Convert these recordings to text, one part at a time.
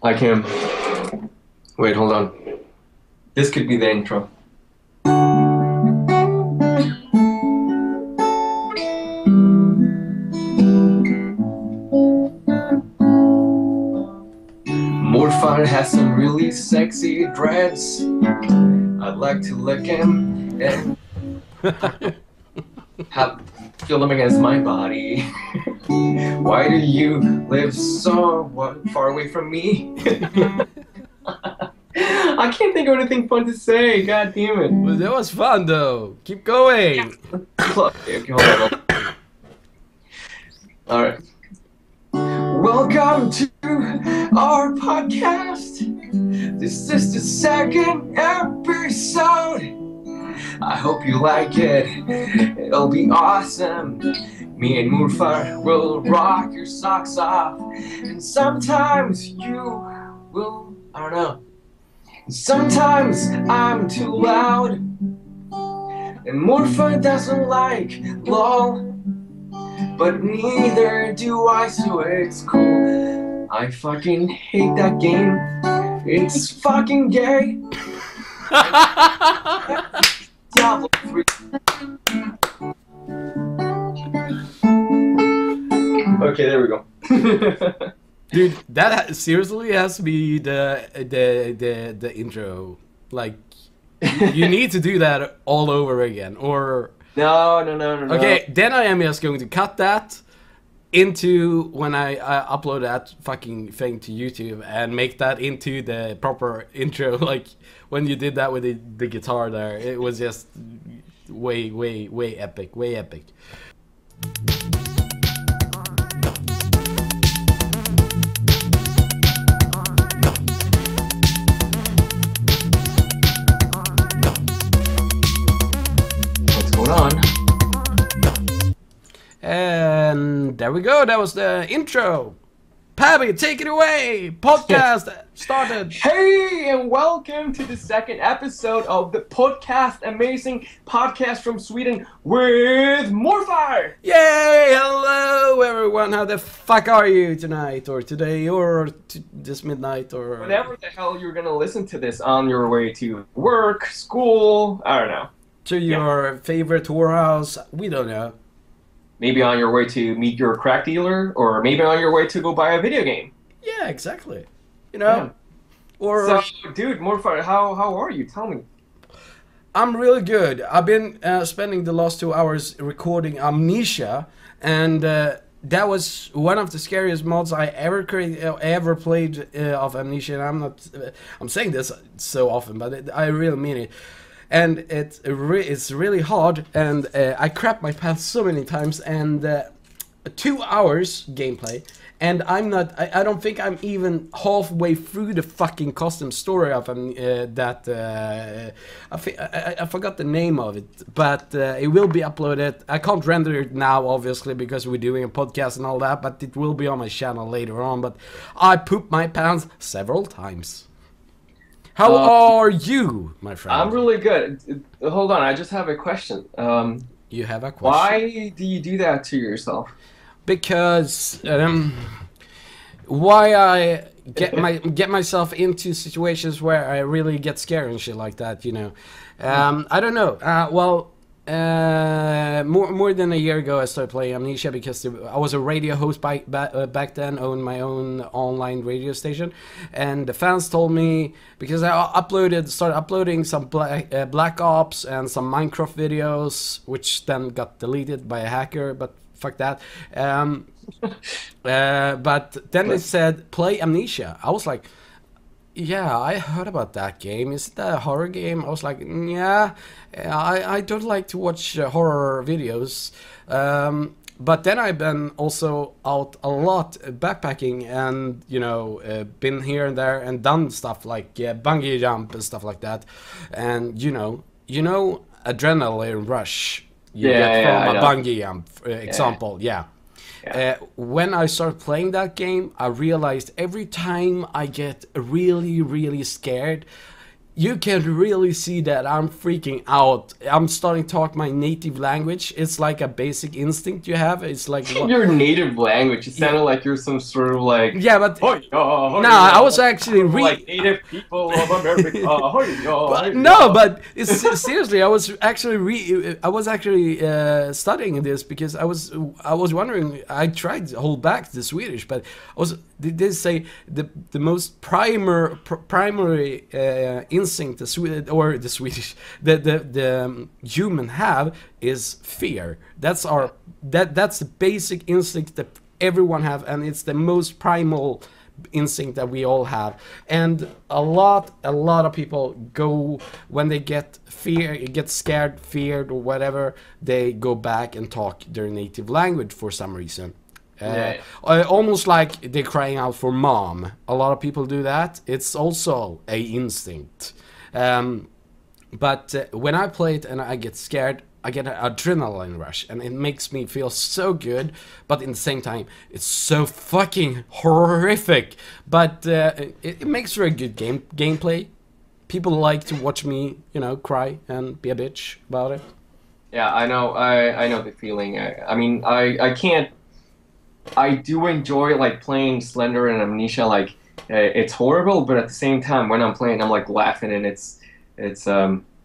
I can. Wait, hold on. This could be the intro. Morfar has some really sexy dreads. I'd like to lick him and feel them against my body. Why do you live so far away from me? I can't think of anything fun to say. God damn it. Well, that was fun though. Keep going. Okay, hold on. All right. Welcome to our podcast. This is the second episode. I hope you like it. It'll be awesome. Me and Morfar will rock your socks off. And sometimes you will, I don't know. Sometimes I'm too loud. And Morfar doesn't like LOL. But neither do I, so it's cool. I fucking hate that game. It's fucking gay. Diablo 3. Okay, there we go. Dude, that seriously has to be the intro. Like, you need to do that all over again, or... No. Okay, then I am just going to cut that into when I upload that fucking thing to YouTube and make that into the proper intro. Like when you did that with the guitar there, it was just way epic, way epic. On. And there we go, that was the intro. Pabbie, take it away. Podcast started. Hey, and welcome to the second episode of the podcast, amazing podcast from Sweden with Morfar. Yay, hello everyone. How the fuck are you tonight or today or this midnight or whatever the hell you're gonna listen to this on your way to work, school, I don't know. To your favorite whorehouse, we don't know. Maybe on your way to meet your crack dealer, or maybe on your way to go buy a video game. Yeah, exactly. You know? Yeah. Or so, dude, Morfar, how are you? Tell me. I'm really good. I've been spending the last 2 hours recording Amnesia, and that was one of the scariest mods I ever played of Amnesia. And I'm saying this so often, but I really mean it. And it's really hard, and I crapped my pants so many times, and 2 hours gameplay, and I don't think I'm even halfway through the fucking custom story of that I forgot the name of it, but it will be uploaded. I can't render it now, obviously, because we're doing a podcast and all that, but it will be on my channel later on. But I pooped my pants several times. How are you, my friend? I'm really good. Hold on, I just have a question. You have a question? Why do you do that to yourself? Because why I get myself into situations where I really get scared and shit like that, you know. I don't know. More than a year ago, I started playing Amnesia because I was a radio host back then, owned my own online radio station, and the fans told me, because I started uploading some Black Ops and some Minecraft videos, which then got deleted by a hacker, but fuck that. But then they said, play Amnesia. I was like, yeah, I heard about that game. Is it a horror game? I was like, yeah, I don't like to watch horror videos. But then I've been also out a lot backpacking and, you know, been here and there and done stuff like bungee jump and stuff like that. And, you know, adrenaline rush you get from a bungee jump example, yeah. When I started playing that game, I realized every time I get really, really scared, you can really see that I'm freaking out. I'm starting to talk my native language. It's like a basic instinct you have. It's like your native language. It sounded like you're some sort of like but I was actually like native people of America. But it's seriously, I was actually studying this because I was wondering. I tried to hold back the Swedish, but they say the most primary instinct the Swedish the human have is fear. That's the basic instinct that everyone have, and it's the most primal instinct that we all have. And a lot of people go when they get scared, feared, or whatever, they go back and talk their native language for some reason. Almost like they're crying out for mom. A lot of people do that. It's also a instinct. But when I play it and I get scared, I get an adrenaline rush, and it makes me feel so good. But in the same time, it's so fucking horrific. But it makes for a good gameplay. People like to watch me, cry and be a bitch about it. Yeah, I know. I know the feeling. I mean, I can't. I do enjoy like playing Slender and Amnesia. Like it's horrible, but at the same time, when I'm playing, I'm like laughing, and it's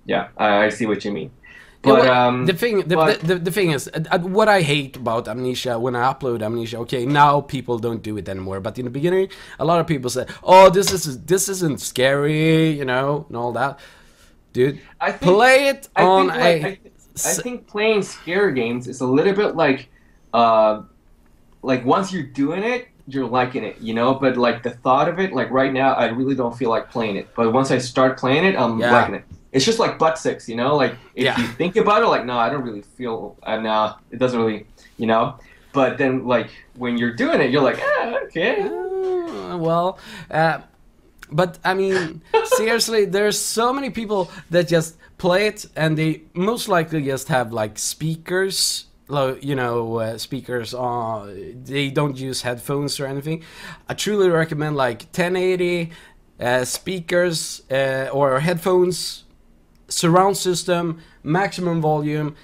yeah. I see what you mean. But the thing is, what I hate about Amnesia when I upload Amnesia. Okay, now people don't do it anymore, but in the beginning, a lot of people said, "Oh, this isn't scary," and all that. Dude, I think playing scare games is a little bit like once you're doing it, you're liking it, but like the thought of it, like right now, I really don't feel like playing it. But once I start playing it, I'm liking it. It's just like butt sex, like if you think about it, like, no, I don't really feel, no, it doesn't really, But then like when you're doing it, you're like, okay. But I mean, seriously, there's so many people that just play it, and they most likely just have like speakers. Speakers on. They don't use headphones or anything. I truly recommend like 1080 speakers or headphones, surround system, maximum volume.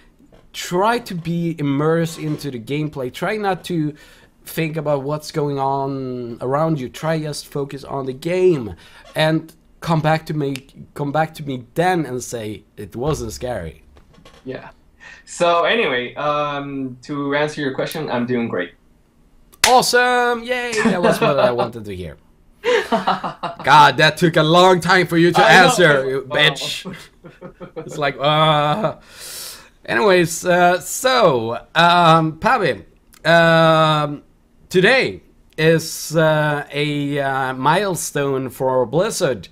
Try to be immersed into the gameplay. Try not to think about what's going on around you. Try just focus on the game, and come back to me then and say it wasn't scary. Yeah. So anyway, to answer your question, I'm doing great. Awesome! Yay! That was what I wanted to hear. God, that took a long time for you to answer, you bitch. It's like, Anyways, pabbie, today is a milestone for Blizzard.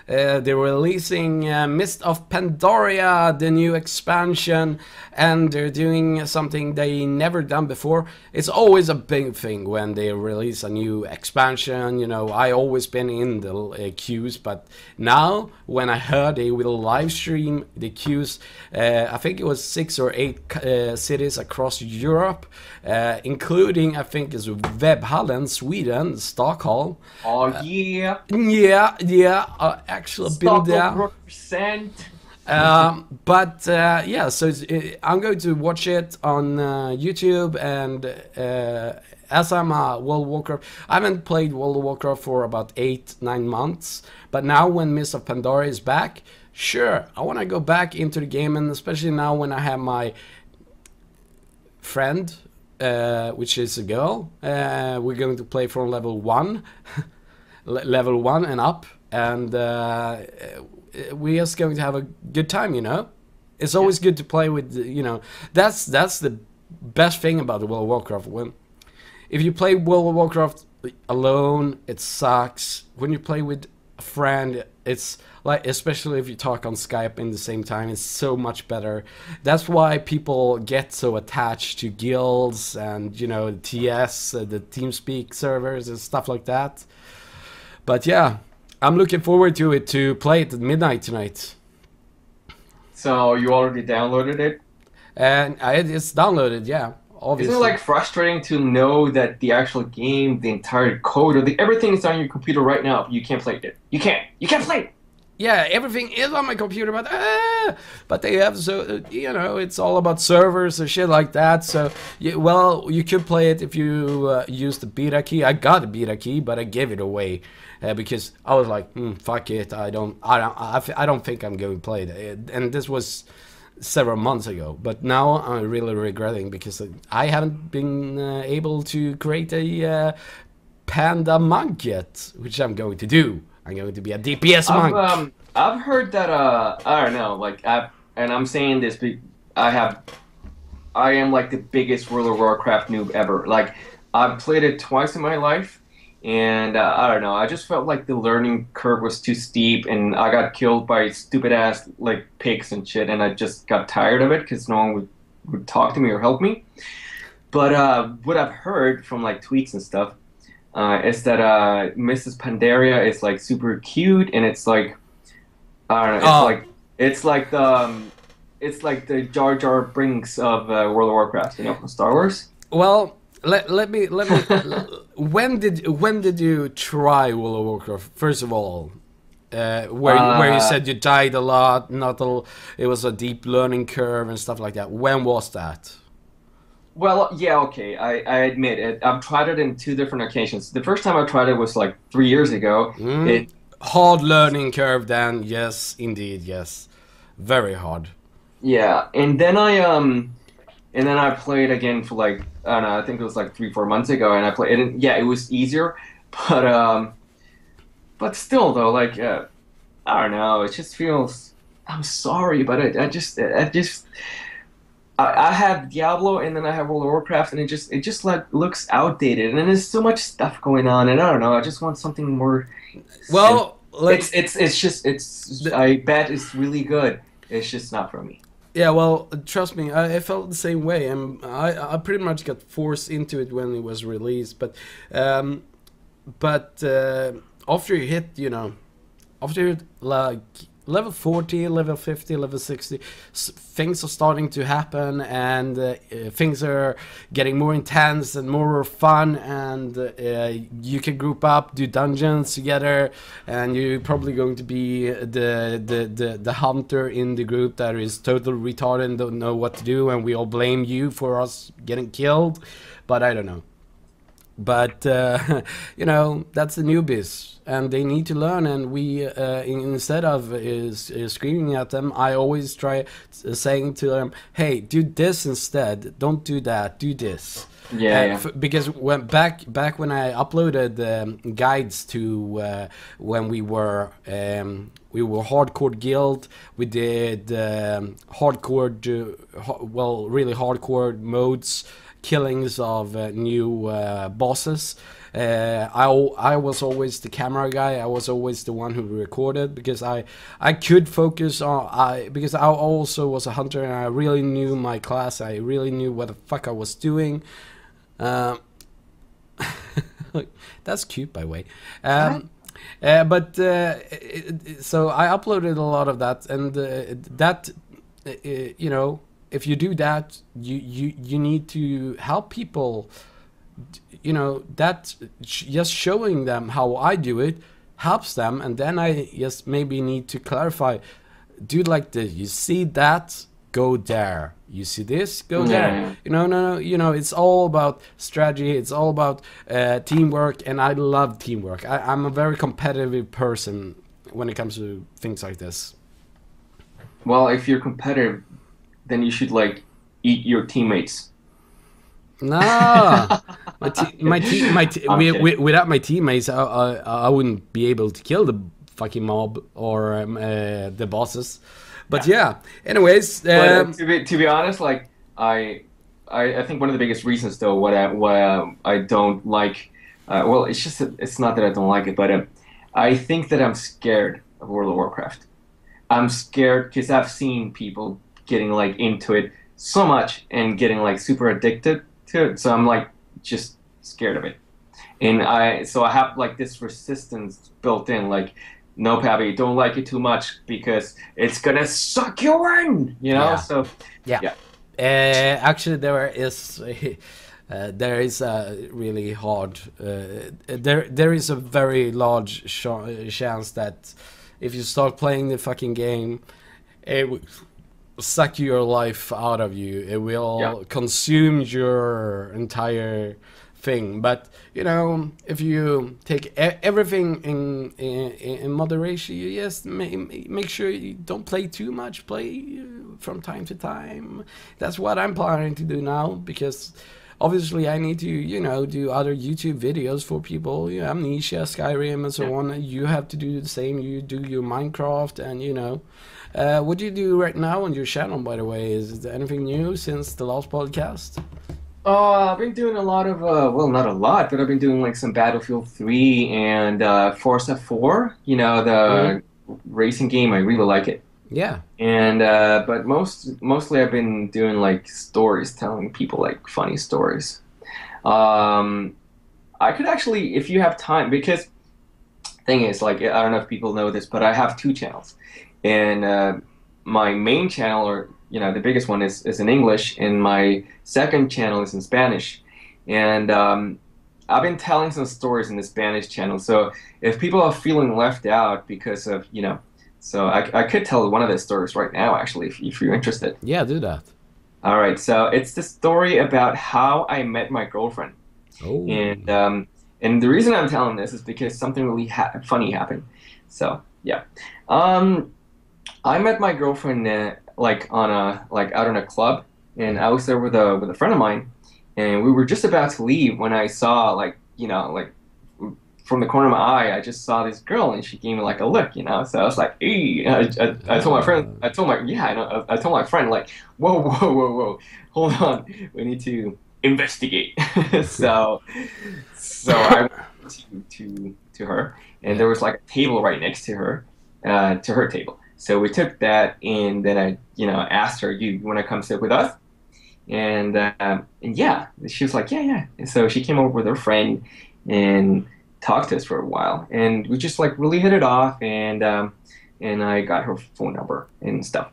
They're releasing Mist of Pandaria, the new expansion, and they're doing something they never done before. It's always a big thing when they release a new expansion. I always been in the queues, but now when I heard they will live stream the queues, I think it was 6 or 8 cities across Europe, including I think is Webhallen, Sweden, Stockholm. Oh yeah. Yeah. Actually been there. Yeah, so I'm going to watch it on YouTube, and as I'm a World of Warcraft, I haven't played World of Warcraft for about 8-9 months, but now when Mist of Pandaria is back, sure, I want to go back into the game, and especially now when I have my friend, which is a girl, we're going to play from level 1, level 1 and up. And we're just going to have a good time, It's always good to play with, That's the best thing about the World of Warcraft. If you play World of Warcraft alone, it sucks. When you play with a friend, it's like, especially if you talk on Skype in the same time, it's so much better. That's why people get so attached to guilds and, TS, the TeamSpeak servers and stuff like that. But yeah. I'm looking forward to it, to play it at midnight tonight. So you already downloaded it? And it's downloaded, yeah, obviously. Isn't it like frustrating to know that the actual game, the entire code, or everything is on your computer right now, but you can't play it? You can't play it! yeah, everything is on my computer, but they have, so you know, it's all about servers and shit like that. So well, you could play it if you use the beta key. I got a beta key, but I gave it away because I was like, fuck it, I don't think I'm going to play it. And this was several months ago, but now I'm really regretting because I haven't been able to create a panda monk yet, which I'm going to do. I'm going to be a DPS monk. I've heard that I don't know, like I'm saying this, I am like the biggest World of Warcraft noob ever. Like I've played it twice in my life, and I don't know, I just felt like the learning curve was too steep, and I got killed by stupid ass like pigs and shit, and I just got tired of it because no one would talk to me or help me. But what I've heard from like tweets and stuff. Is that Mrs. Pandaria is like super cute, and it's like I don't know, it's like the Jar Jar Binks of World of Warcraft, you know, from Star Wars. Well, let me when did you try World of Warcraft first of all? Where you said you died a lot, it was a deep learning curve and stuff like that. When was that? Well, yeah, okay, I admit it. I've tried it in 2 different occasions. The first time I tried it was like 3 years ago. Hard learning curve then, yes, indeed, yes. Very hard. Yeah, and then I played again for like, I don't know, I think it was like 3-4 months ago, and I played it, and yeah, it was easier, but still though, like, I don't know, it just feels, I'm sorry, but I have Diablo, and then I have World of Warcraft, and it just like looks outdated, and then there's so much stuff going on, and I don't know. I just want something more. Well, I bet it's really good. It's just not for me. Yeah, well, trust me, I felt the same way, and I pretty much got forced into it when it was released. But after you hit, you know, after like level 40, level 50, level 60, things are starting to happen, and things are getting more intense and more fun, and you can group up, do dungeons together, and you're probably going to be the hunter in the group that is totally retarded and don't know what to do, and we all blame you for us getting killed, but I don't know. But you know, that's the newbies, and they need to learn, and we instead of screaming at them, I always try saying to them, hey, do this instead, don't do that, do this. Yeah, because when back when I uploaded guides to when we were hardcore guild, we did hardcore well, really hardcore modes, killings of new bosses. I was always the camera guy. I was always the one who recorded, because I could focus on because I also was a hunter, and I really knew my class. I really knew what the fuck I was doing. That's cute, by the way. So I uploaded a lot of that, and that you know, if you do that, you need to help people. You know, that just showing them how I do it helps them, and then I just maybe need to clarify, do like this, you see that, go there, you see this, go there. You know, no, you know, it's all about strategy, it's all about teamwork, and I love teamwork. I'm a very competitive person when it comes to things like this. Well, if you're competitive, then you should like eat your teammates. No, without my teammates, I wouldn't be able to kill the fucking mob or the bosses. But yeah, anyways. To be honest, like I think one of the biggest reasons though why I don't like, well, it's just it's not that I don't like it, but I think that I'm scared of World of Warcraft. I'm scared because I've seen people getting like into it so much and getting like super addicted to it, so I'm like just scared of it, and I have like this resistance built in, like, no, pabbie, don't like it too much because it's gonna suck you in, you know. Yeah. So yeah. Actually, there is a really hard there is a very large chance that if you start playing the fucking game, it will suck your life out of you. It will consume your entire thing. But you know, if you take everything in moderation, you just make sure you don't play too much. Play from time to time. That's what I'm planning to do now, because obviously I need to, you know, do other YouTube videos for people, you know, Amnesia, Skyrim and so on. You have to do the same. You do your Minecraft, and you know, what do you do right now on your channel, by the way? Is there anything new since the last podcast? I've been doing a lot of, well, not a lot, but I've been doing like some Battlefield 3 and Forza 4, you know, the racing game. I really like it. Yeah. And, but mostly I've been doing like stories, telling people like funny stories. I could actually, if you have time, because thing is, like, I don't know if people know this, but I have 2 channels. And my main channel, or you know, the biggest one is in English, and my second channel is in Spanish. And I've been telling some stories in the Spanish channel. So if people are feeling left out because of, you know, so I could tell one of the stories right now, actually, if you're interested. Yeah, do that. All right, so it's the story about how I met my girlfriend. Oh. And the reason I'm telling this is because something really funny happened. So yeah, I met my girlfriend like out in a club, and I was there with a friend of mine, and we were just about to leave when I saw, like, you know, like from the corner of my eye, I just saw this girl, and she gave me like a look, you know. So I was like, hey, I told my friend, I told my friend, like, whoa, hold on, we need to investigate. so I went to her, and there was like a table right next to her table. So we took that, and then I, you know, asked her, you want to come sit with us? And yeah, she was like, yeah. And so she came over with her friend and talked to us for a while, and we just like really hit it off, and I got her phone number and stuff.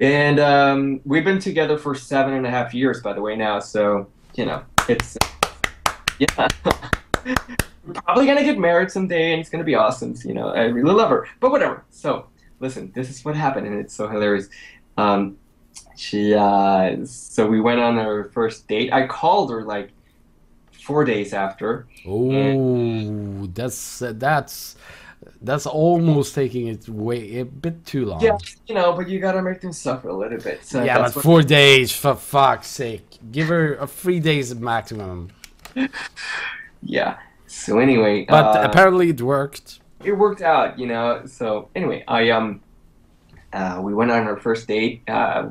And we've been together for 7.5 years, by the way, now. So, you know, it's, yeah. We're probably going to get married someday, and it's going to be awesome. You know, I really love her, but whatever. So, listen, this is what happened, and it's so hilarious. So we went on our first date. I called her like 4 days after. Oh, that's almost taking it way a bit too long. Yeah, you know, but you gotta make them suffer a little bit. So yeah, but 4 days, for fuck's sake. Give her a 3 days maximum. Yeah. So anyway, but apparently it worked. It worked out, you know. So anyway, we went on our first date. I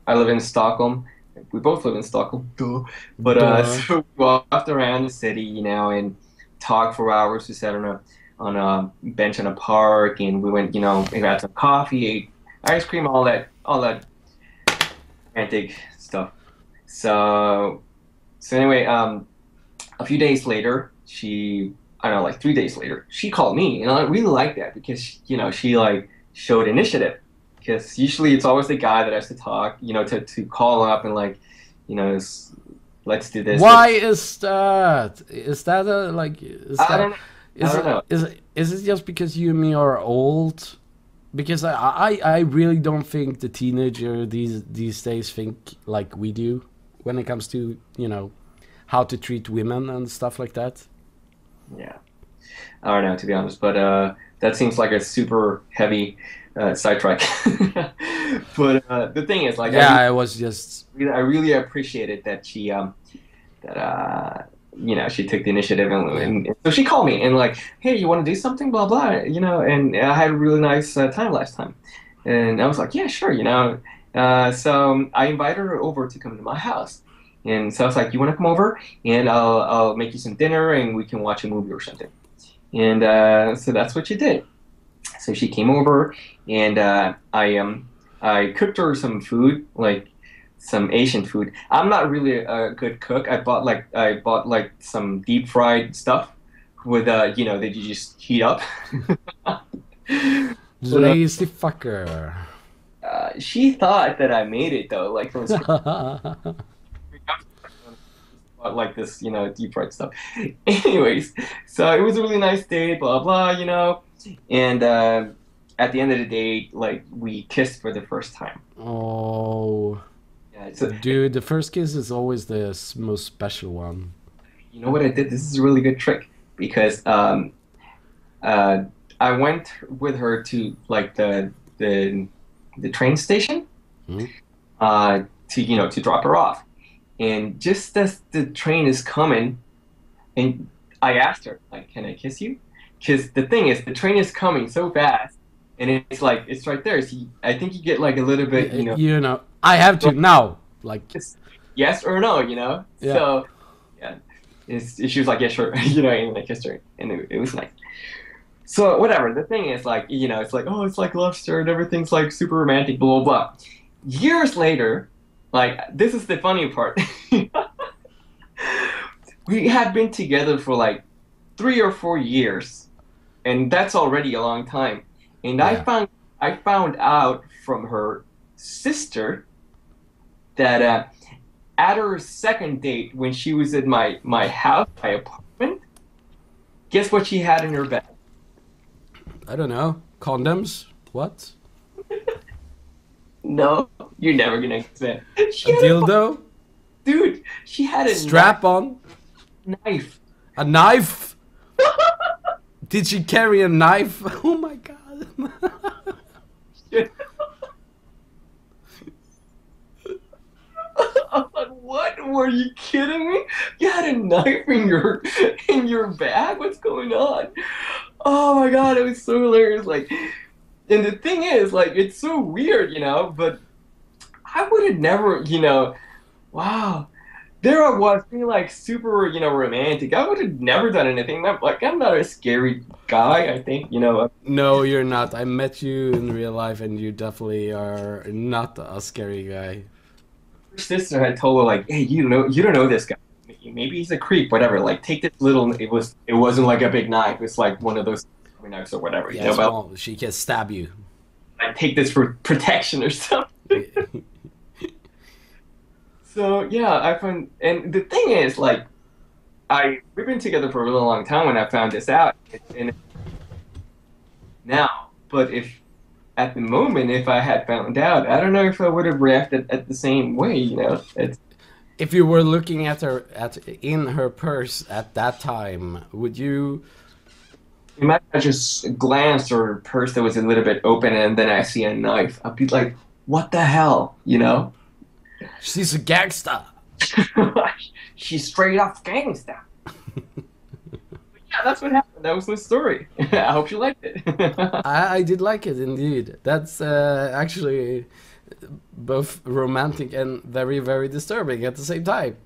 live in Stockholm. We both live in Stockholm. Duh. But so we walked around the city, you know, and talked for hours. We sat on a bench in a park, and we went, you know, we had some coffee, ate ice cream, all that romantic stuff. So anyway, a few days later, I don't know, like 3 days later, she called me, and I really like that because, you know, she like showed initiative. Because usually it's always the guy that has to talk, you know, to call up and like, you know, let's do this. Why is that? Is that a like? I don't know. Is it just because you and me are old? Because I really don't think the teenager these days think like we do when it comes to, you know, how to treat women and stuff like that. Yeah, I don't know, to be honest, but that seems like a super heavy sidetrack. But the thing is, like, I really appreciated that she you know, she took the initiative, and so she called me and like, hey, you want to do something, blah blah, you know. And I had a really nice time last time, and I was like, yeah, sure, you know. So I invited her over to come to my house, and so I was like, you want to come over, and I'll make you some dinner, and we can watch a movie or something. And so that's what she did. So she came over, and I cooked her some food, like some Asian food. I'm not really a good cook. I bought like some deep fried stuff with you know, that you just heat up. Lazy fucker. She thought that I made it though, like from like this, you know, deep fried stuff. Anyways, so it was a really nice day, blah blah, you know. And at the end of the day, like we kissed for the first time. Oh, Yeah, so dude, the first kiss is always the most special one. you know what I did? This is a really good trick because uh, I went with her to like the train station Hmm? to to drop her off. And just as the train is coming, and I asked her like, "Can I kiss you?" Because the thing is, the train is coming so fast, and it's like it's right there. So I think you get like a little bit, You know, I have to now. Like, it's yes or no, yeah. So yeah, she was like, "Yeah, sure," and I kissed her, and it was nice. So whatever. The thing is, like, it's like, oh, it's like love story and everything's like super romantic, blah blah blah. Years later, like this is the funny part. We had been together for like 3 or 4 years, and that's already a long time. And Yeah. I found out from her sister that at her second date when she was in my house, my apartment, guess what she had in her bed? I don't know. Condoms? What? No, you're never gonna guess it. A dildo? Dude, she had a Strap on? knife. A knife? Did she carry a knife? Oh my god. I'm like, what? Were you kidding me? You had a knife in your bag? What's going on? Oh my god, it was so hilarious. Like, and the thing is, like, it's so weird, but I would have never, wow. There I was being like super, romantic. I would have never done anything. I'm not a scary guy, I think, No, you're not. I met you in real life and you definitely are not a scary guy. Her sister had told her like, hey, you don't know this guy. Maybe he's a creep, whatever. Like, take this little. It wasn't like a big knife. It's like one of those knives or whatever. Yeah, small. She can stab you. I take this for protection or something. So yeah, I found, and the thing is, like, we've been together for a really long time when I found this out, and now, but if at the moment, if I had found out, I don't know if I would have reacted at the same way. It's. If you were looking at her in her purse at that time, would you? Imagine I just glanced or her purse that was a little bit open, and then I see a knife. I'd be like, "What the hell?" She's a gangster. She's straight up gangsta. Yeah, that's what happened. That was the story. I hope you liked it. I did like it indeed. That's actually both romantic and very, very disturbing at the same time.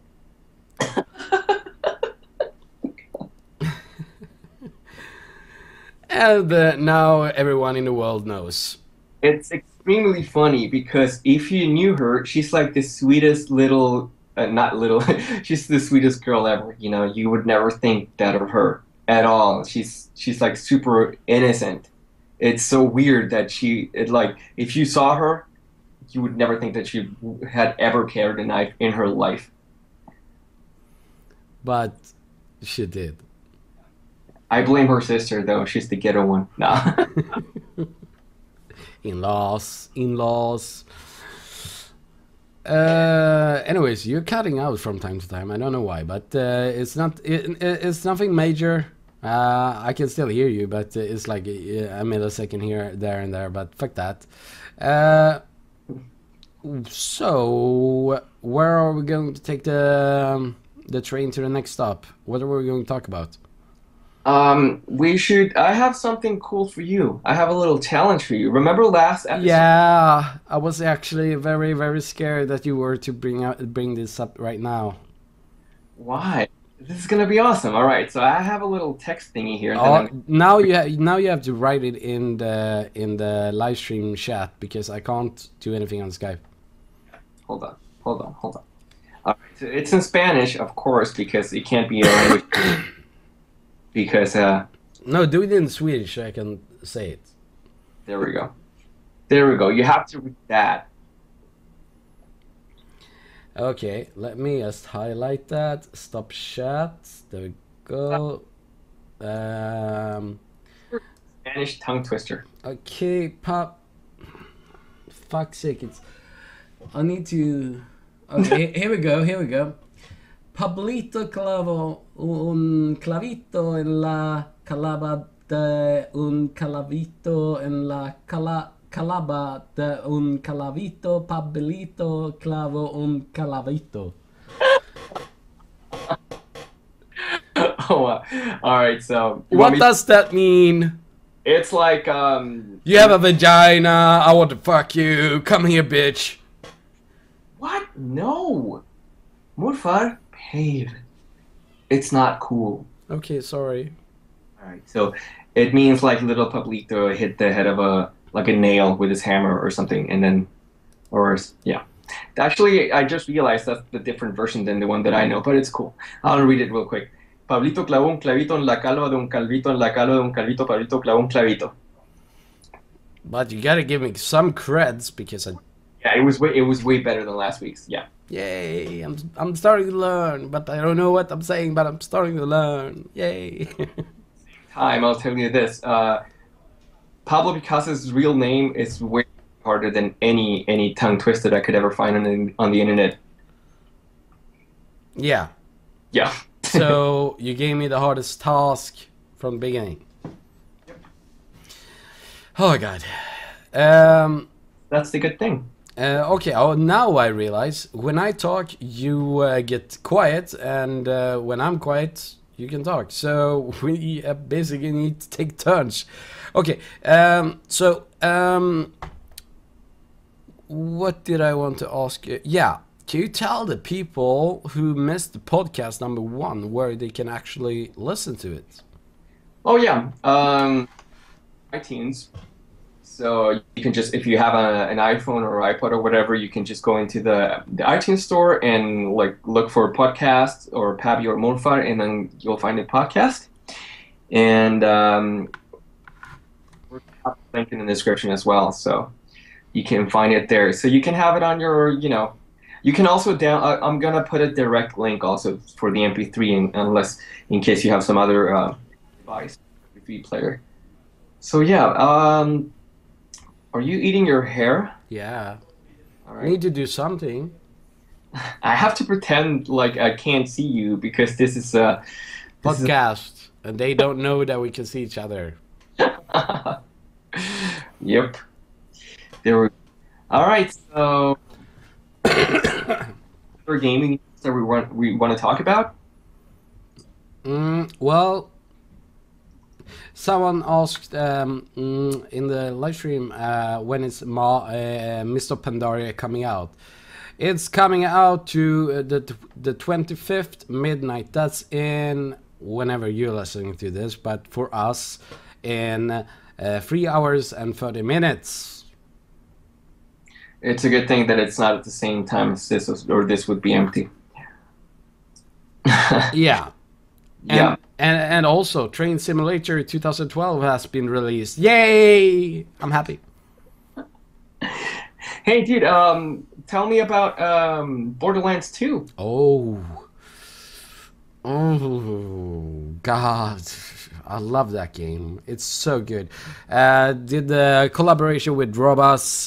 And now everyone in the world knows. It's extremely funny because if you knew her, she's like the sweetest little, not little, she's the sweetest girl ever. You would never think that of her at all. She's like super innocent. It's so weird that if you saw her, you would never think that she had ever carried a knife in her life. But she did. I blame her sister though. She's the ghetto one. Nah. In-laws. Anyways, you're cutting out from time to time. I don't know why, but it's it's nothing major. I can still hear you, but it's like a millisecond here, there, and there. But fuck that. So where are we going to take the train to the next stop? What are we going to talk about? I have something cool for you. I have a little challenge for you. Remember last episode? Yeah, I was actually very, very scared that you were to bring this up right now. Why? This is gonna be awesome. All right, so I have a little text thingy here. Now you have to write it in the live stream chat because I can't do anything on Skype. Hold on. All right, so it's in Spanish, of course, because it can't be a language. Because no, do it in Swedish so I can say it. There we go. You have to read that. Okay, let me just highlight that. Stop chat. There we go. Spanish tongue twister. Okay, pop. Fuck's sake, it's. I need to. Okay, here we go. Here we go. Pablito clavo un clavito en la calaba de un calavito en la calaba de un calavito. Pablito clavo un calavito. Oh, all right. So what does that mean? It's like you have a vagina. I want to fuck you. Come here, bitch. What? No, Morfar, behave. It's not cool. Okay, sorry. All right. So it means like little Pablito hit the head of a nail with his hammer or something, and then, or yeah. Actually, I just realized that's the different version than the one that I know, but it's cool. I'll read it real quick. Pablito clavó un clavito en la calva de un calvito en la calva de un calvito. Pablito clavó un clavito. But you gotta give me some creds because I. Yeah, it was way better than last week's. Yeah. Yay! I'm starting to learn, but I don't know what I'm saying. But I'm starting to learn. Yay! Time, I'll tell you this. Pablo Picasso's real name is way harder than any tongue twister I could ever find on the internet. Yeah. Yeah. So you gave me the hardest task from the beginning. Yep. Oh my god. That's the good thing. Okay, now I realize when I talk, you get quiet, and when I'm quiet, you can talk. So we basically need to take turns. Okay, what did I want to ask you? Yeah, can you tell the people who missed the podcast number 1 where they can actually listen to it? Oh yeah, iTunes. So you can just, if you have an iPhone or iPod or whatever, you can just go into the iTunes store and like look for podcast or Pabbie or Morfar, and then you'll find a podcast. And we'll have a link in the description as well, so you can find it there. So you can have it on your, you can also I'm gonna put a direct link also for the MP3, unless in case you have some other device, MP3 player. So yeah. Are you eating your hair? Yeah. All right. I need to do something. I have to pretend like I can't see you because this is a podcast, and they don't know that we can see each other. Yep. There we. All right. So, for gaming that we want to talk about. Well. Someone asked in the live stream when is Mr. Pandaria coming out. It's coming out to the 25th midnight. That's in whenever you're listening to this, but for us in 3 hours and 30 minutes. It's a good thing that it's not at the same time as this, or this would be empty. Yeah. Yeah. And also, Train Simulator 2012 has been released. Yay! I'm happy. Hey, dude, tell me about Borderlands 2. Oh, God. I love that game. It's so good. Did the collaboration with Robus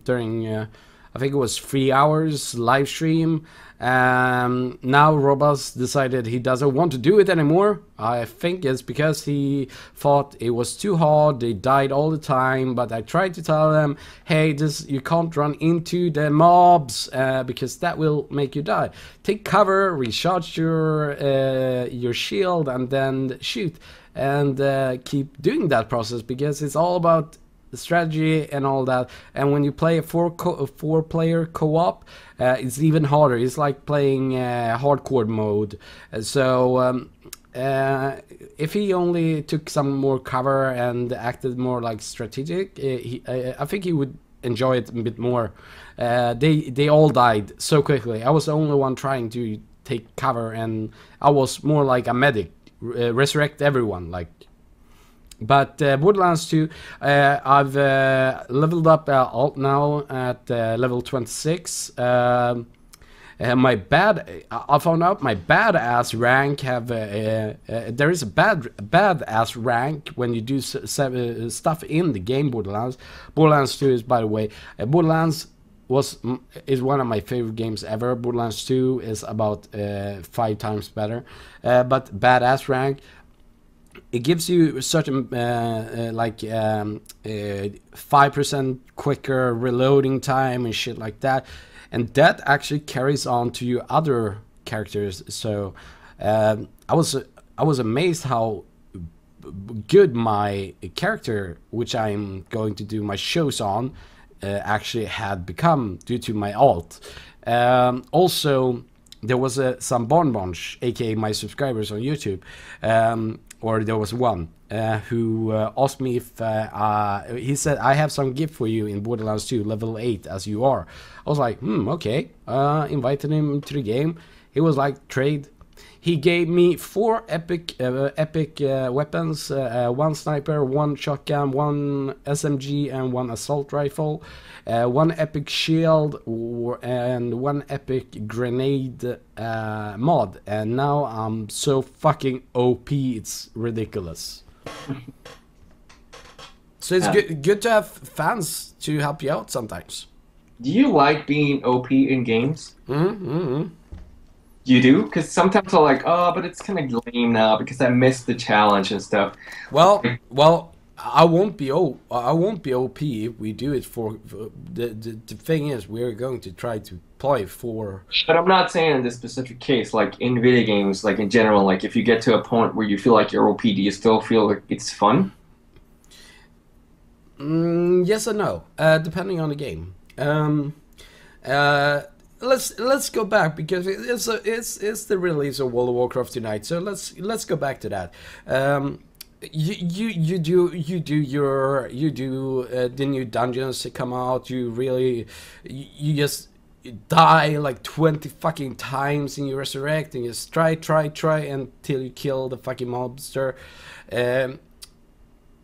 during, I think it was 3 hours live stream. Now Robus decided he doesn't want to do it anymore. I think it's because he thought it was too hard. They died all the time, but I tried to tell them, hey, you can't run into the mobs because that will make you die. Take cover, recharge your shield, and then shoot, and keep doing that process because it's all about the strategy and all that. And when you play a four-player co-op, it's even harder. It's like playing hardcore mode. So if he only took some more cover and acted more like strategic, I think he would enjoy it a bit more. They all died so quickly. I was the only one trying to take cover, and I was more like a medic, resurrect everyone, like. But Borderlands 2, I've leveled up alt now at level 26. I found out my badass rank have there is a badass rank when you do stuff in the game Borderlands. Borderlands 2 is, by the way, Borderlands is one of my favorite games ever. Borderlands 2 is about 5 times better, but badass rank, it gives you a certain 5% quicker reloading time and shit like that, and that actually carries on to your other characters. So I was amazed how good my character, which I'm going to do my shows on, actually had become due to my alt. Also, there was some bonbons, aka my subscribers on YouTube, or there was one who asked me if he said, I have some gift for you in Borderlands 2 level 8 as you are. I was like, okay. Invited him to the game. He was like, trade. He gave me 4 epic weapons, 1 sniper, 1 shotgun, 1 SMG, and 1 assault rifle, 1 epic shield, and 1 epic grenade mod. And now I'm so fucking OP, it's ridiculous. So it's good to have fans to help you out sometimes. Do you like being OP in games? You do? Because sometimes I'm like, oh, but it's kind of lame now because I missed the challenge and stuff. Well, I won't be OP if we do it for the thing is we're going to try to play for. But I'm not saying in this specific case, like in video games, like in general, like if you get to a point where you feel like you're OP, do you still feel like it's fun? Yes and no, depending on the game. Let's go back because it's the release of World of Warcraft tonight. So let's go back to that. You do the new dungeons to come out. You just die like 20 fucking times and you resurrect and you just try until you kill the fucking mobster.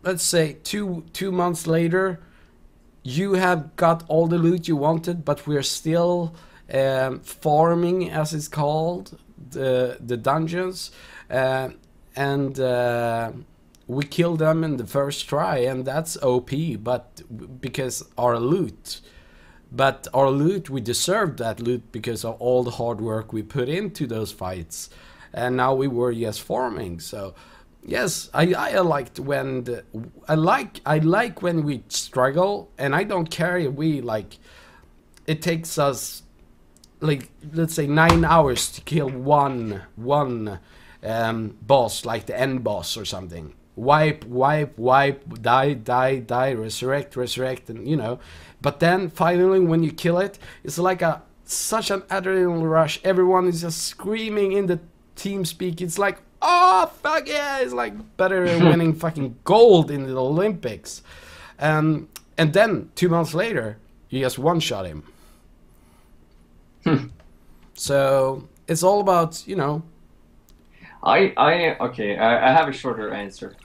Let's say two months later, you have got all the loot you wanted, but we're still farming, as it's called, the dungeons, and we kill them in the first try, and that's OP. But because our loot, we deserved that loot because of all the hard work we put into those fights, and now we were just farming. So yes, I liked when I like when we struggle, and I don't care if we like. It takes us like, let's say 9 hours to kill one boss, like the end boss or something. Wipe, die, resurrect, and you know. But then finally, when you kill it, it's like such an adrenaline rush. Everyone is just screaming in the team speak. It's like, oh fuck yeah! It's like better than winning fucking gold in the Olympics. And then 2 months later, you just one-shot him. So it's all about, you know. I have a shorter answer.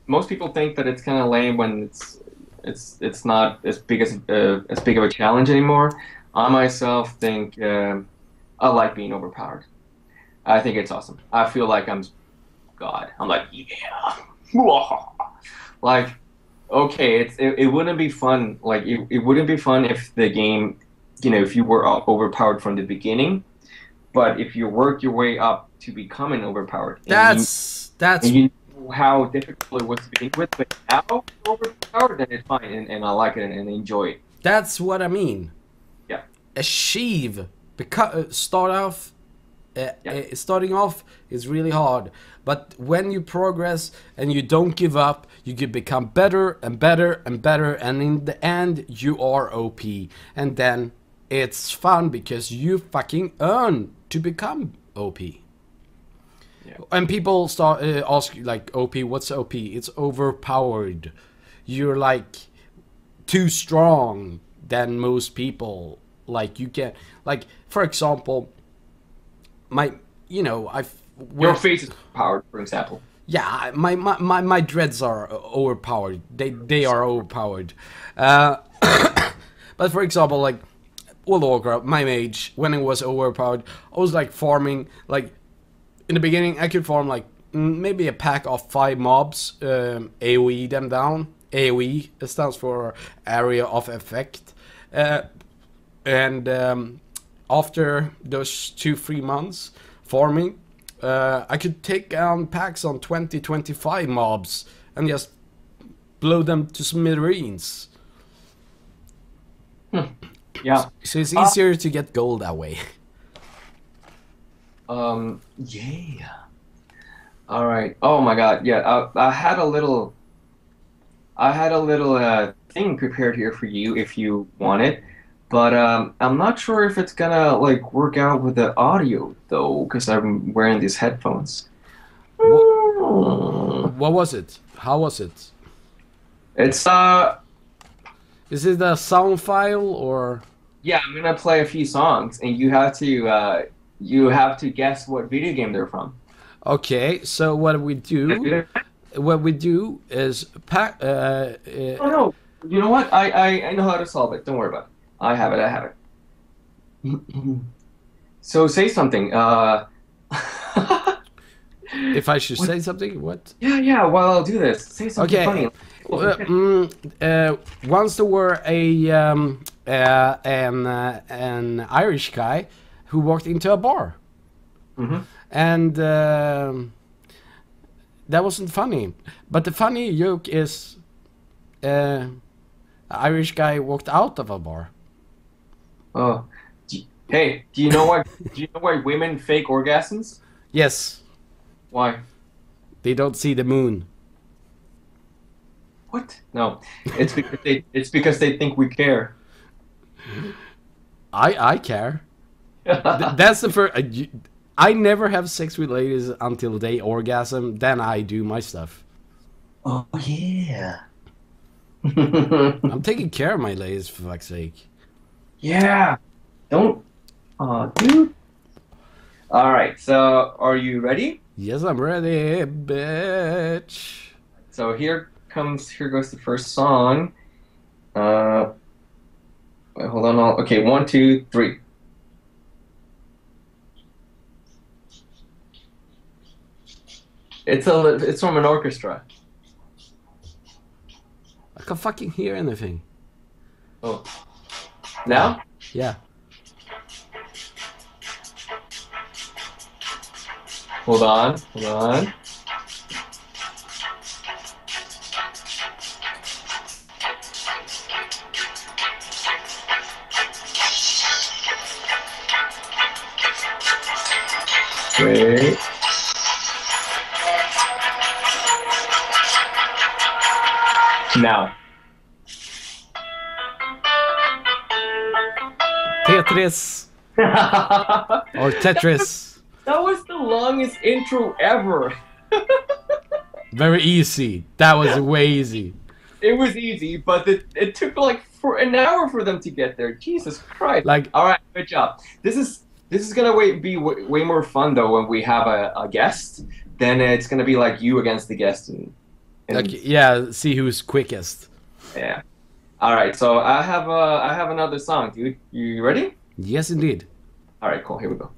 Most people think that it's kind of lame when it's not as big of a challenge anymore. I myself think I like being overpowered. I think it's awesome. I feel like I'm God. I'm like, yeah. Like, okay, it wouldn't be fun. Like it wouldn't be fun if the game, you know, if you were overpowered from the beginning. But if you work your way up to becoming overpowered, that's and you know how difficult it was to begin with, but now you're overpowered, then it's fine, and I like it and enjoy it. That's what I mean. Yeah. Achieve, because starting off is really hard, but when you progress and you don't give up, you can become better and better and better, and in the end you are OP, and then it's fun because you fucking earn to become OP. Yeah. And people start ask like, OP, what's OP? It's overpowered. You're like too strong than most people. Like you can, like for example, your face is powered, for example. Yeah, my dreads are overpowered. They are overpowered. But for example, like World of Warcraft, my mage, when it was overpowered, I was like farming, like, in the beginning I could farm like maybe a pack of 5 mobs, AoE them down. AoE stands for area of effect. And after those 2-3 months farming, I could take down packs on 20-25 mobs and just blow them to smithereens. Yeah. So it's easier to get gold that way. Yeah. All right. Oh my God. Yeah. I had a little thing prepared here for you if you want it, but I'm not sure if it's gonna like work out with the audio though, because I'm wearing these headphones. What was it? How was it? It's Is it a sound file or? Yeah, I'm gonna play a few songs, and you have to guess what video game they're from. Okay, so what we do is Oh no, you know what? I know how to solve it. Don't worry about it. I have it. So say something. If I should say something, what? Yeah. While I'll do this, say something funny. Once there were an Irish guy who walked into a bar, and that wasn't funny. But the funny joke is, an Irish guy walked out of a bar. Oh, hey, do you know why? Do you know why women fake orgasms? Yes. Why? They don't see the moon. What? No, it's because they think we care. I care. That's the first. I never have sex with ladies until they orgasm. Then I do my stuff. Oh yeah. I'm taking care of my ladies, for fuck's sake. Yeah. Don't. Dude. All right. So, are you ready? Yes, I'm ready, bitch. So here goes the first song. Wait, hold on. Okay, 1, 2, 3. It's from an orchestra. I can't fucking hear anything. Oh. Now? Yeah. Hold on. Wait. Now. Tetris. Or Tetris. That was the longest intro ever. Very easy. That was way easy. It was easy, but it took like for an hour for them to get there. Jesus Christ! Like, all right, good job. This is gonna be way more fun though when we have a guest. Then it's gonna be like you against the guest and like, yeah, see who's quickest. Yeah. All right, so I have another song, dude. You ready? Yes, indeed. All right, cool. Here we go.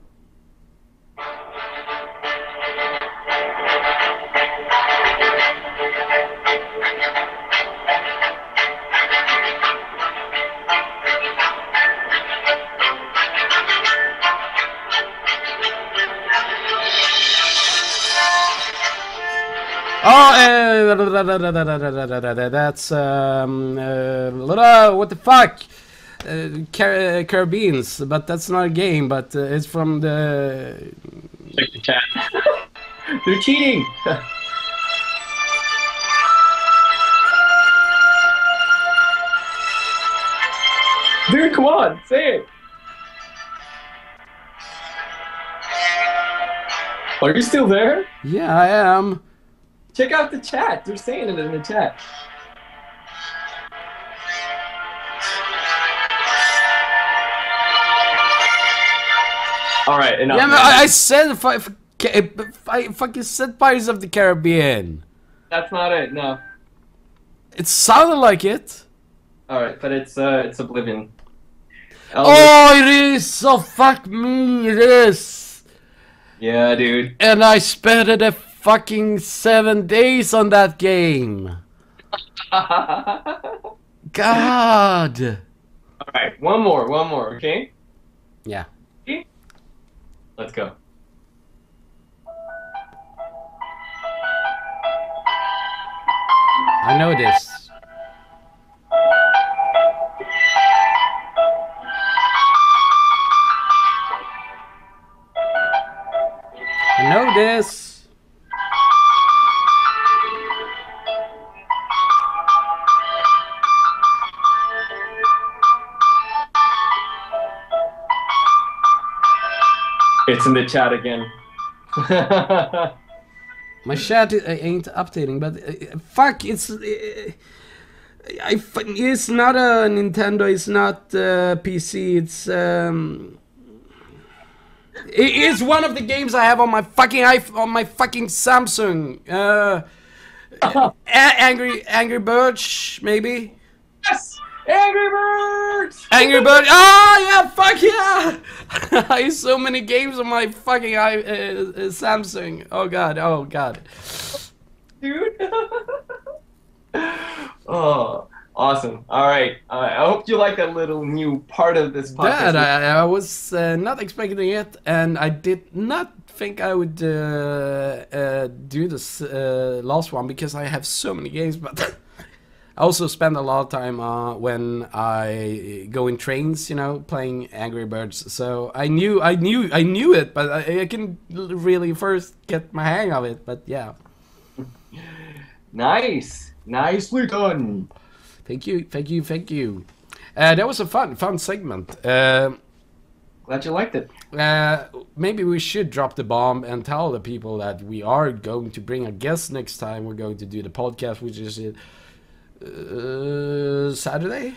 Oh, that's what the fuck? Caribbeans, but that's not a game. But it's from the. Check the chat. They're cheating. Dude, come on, say it. Are you still there? Yeah, I am. Check out the chat. They're saying it in the chat. All right, enough. Yeah, no, I said I fucking said Pirates of the Caribbean. That's not it. No. It sounded like it. All right, but it's Oblivion. Oh, it is! So fuck me, it is! Yeah, dude. And I spent a fucking 7 days on that game. God. Alright, one more, okay? Yeah. Okay? Let's go. I know this. I know this. It's in the chat again. My chat ain't updating, but fuck, it's it's not a Nintendo, it's not PC, it is one of the games I have on my fucking on my fucking Samsung. Angry Birds, maybe. Yes, Angry Birds. Angry Birds. Oh yeah, fuck yeah! I have so many games on my fucking Samsung. Oh god, dude. Oh, awesome. All right. I hope you like that little new part of this podcast. That I was not expecting it, and I did not think I would do this last one because I have so many games, but I also spend a lot of time when I go in trains, you know, playing Angry Birds. So I knew it, but I can really first get my hang of it. But yeah. Nice, nicely done. Thank you. That was a fun segment. Glad you liked it. Maybe we should drop the bomb and tell the people that we are going to bring a guest next time. We're going to do the podcast, which is Saturday.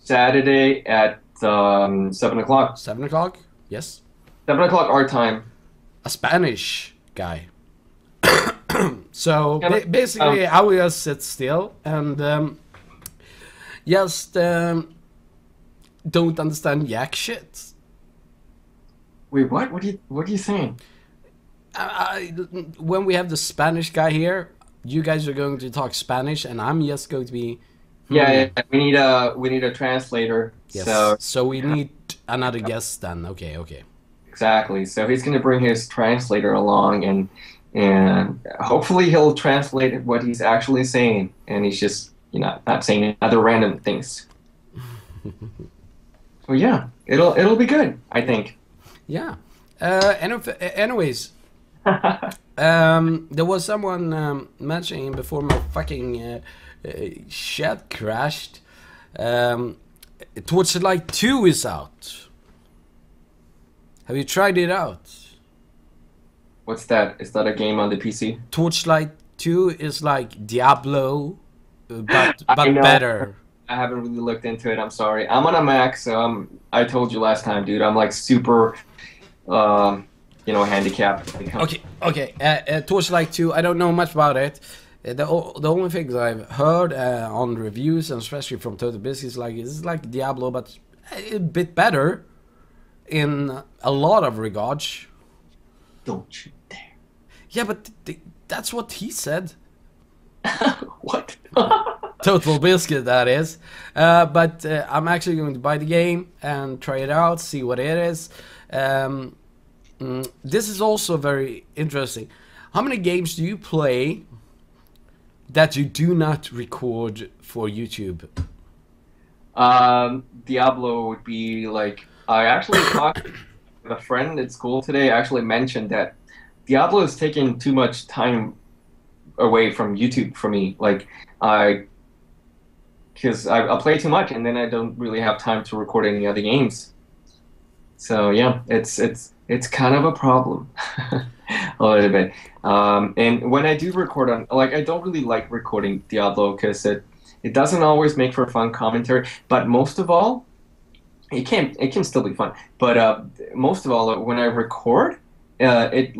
Saturday at 7 o'clock. 7 o'clock. Yes. 7 o'clock our time. A Spanish guy. So basically, I will just sit still and just don't understand yak shit. Wait, what? What are you saying? When we have the Spanish guy here, you guys are going to talk Spanish, and I'm just going to be. Yeah, we need a translator. Yes. So we need another guest then. Okay. Exactly. So he's going to bring his translator along, and hopefully he'll translate what he's actually saying, and he's just not saying other random things. So yeah, it'll be good, I think. Yeah. Anyways, there was someone mentioning before my fucking chat crashed. Torchlight 2 is out. Have you tried it out? What's that? Is that a game on the PC? Torchlight 2 is like Diablo, but better. I haven't really looked into it. I'm sorry. I'm on a Mac, so I told you last time, dude. I'm like super, handicapped. Okay. Torchlight 2. I don't know much about it. The only things I've heard on reviews, and especially from Total Biscuit, is like it's like Diablo, but a bit better in a lot of regards. Don't you dare. Yeah, but that's what he said. What? Total Biscuit, that is. But I'm actually going to buy the game and try it out, see what it is. This is also very interesting. How many games do you play that you do not record for YouTube? Diablo would be like... I actually talked with a friend at school today, actually mentioned that Diablo is taking too much time away from YouTube for me. Like, because I play too much, and then I don't really have time to record any other games. So yeah, it's kind of a problem, a little bit. And when I do record I don't really like recording Diablo because it doesn't always make for fun commentary. But most of all, it can still be fun. But most of all, when I record, I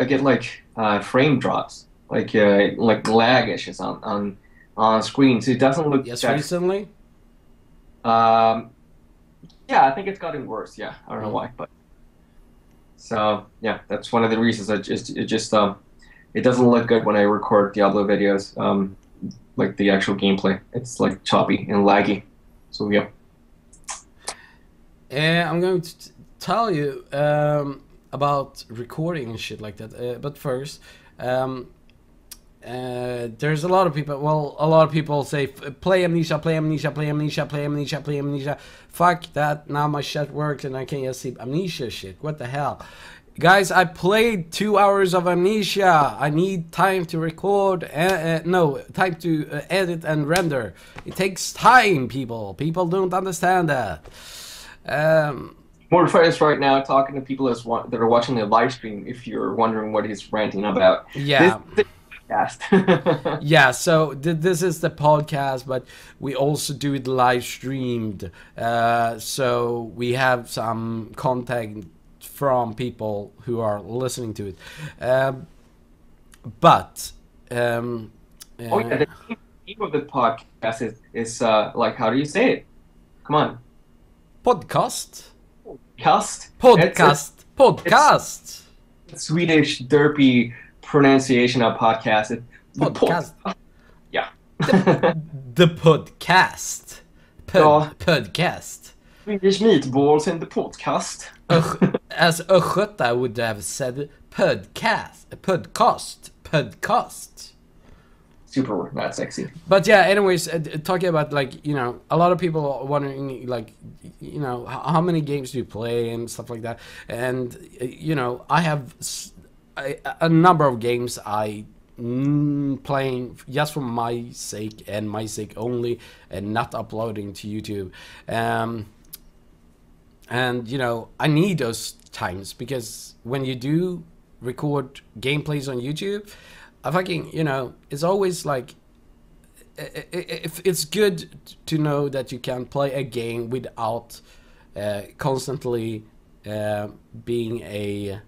get frame drops, like lag issues on screen, so it doesn't look. Yes, recently. Yeah, I think it's gotten worse. Yeah, I don't know why, but so yeah, that's one of the reasons. It doesn't look good when I record Diablo videos. Like the actual gameplay, it's like choppy and laggy. So yeah. I'm going to tell you about recording and shit like that. But first, there's a lot of people. Well, a lot of people say play Amnesia, play Amnesia, play Amnesia, play Amnesia, play Amnesia. Fuck that! Now my shit works and I can just see Amnesia shit. What the hell? Guys, I played 2 hours of Amnesia. I need time to record. No, time to edit and render. It takes time, people. People don't understand that. Morfar is right now talking to people that are watching the live stream. If you're wondering what he's ranting about, Yeah. this podcast. Yeah, so this is the podcast, but we also do it live streamed. So we have some contact from people who are listening to it. But Oh yeah, the name of the podcast is like, how do you say it? Come on. podcast. Podcast. Podcast. It's Swedish derpy pronunciation of podcast. Podcast. Yeah. The podcast. Podcast. Swedish meatballs in the podcast. As Östgöta would have said, podcast. Podcast. Super not sexy. But yeah, anyways, talking about, like, you know, a lot of people are wondering, like, you know, how many games do you play and stuff like that. And, you know, I have a number of games I playing just for my sake and my sake only, and not uploading to YouTube. And, you know, I need those times, because when you do record gameplays on YouTube, I fucking, you know, it's always like, it's good to know that you can play a game without constantly being a,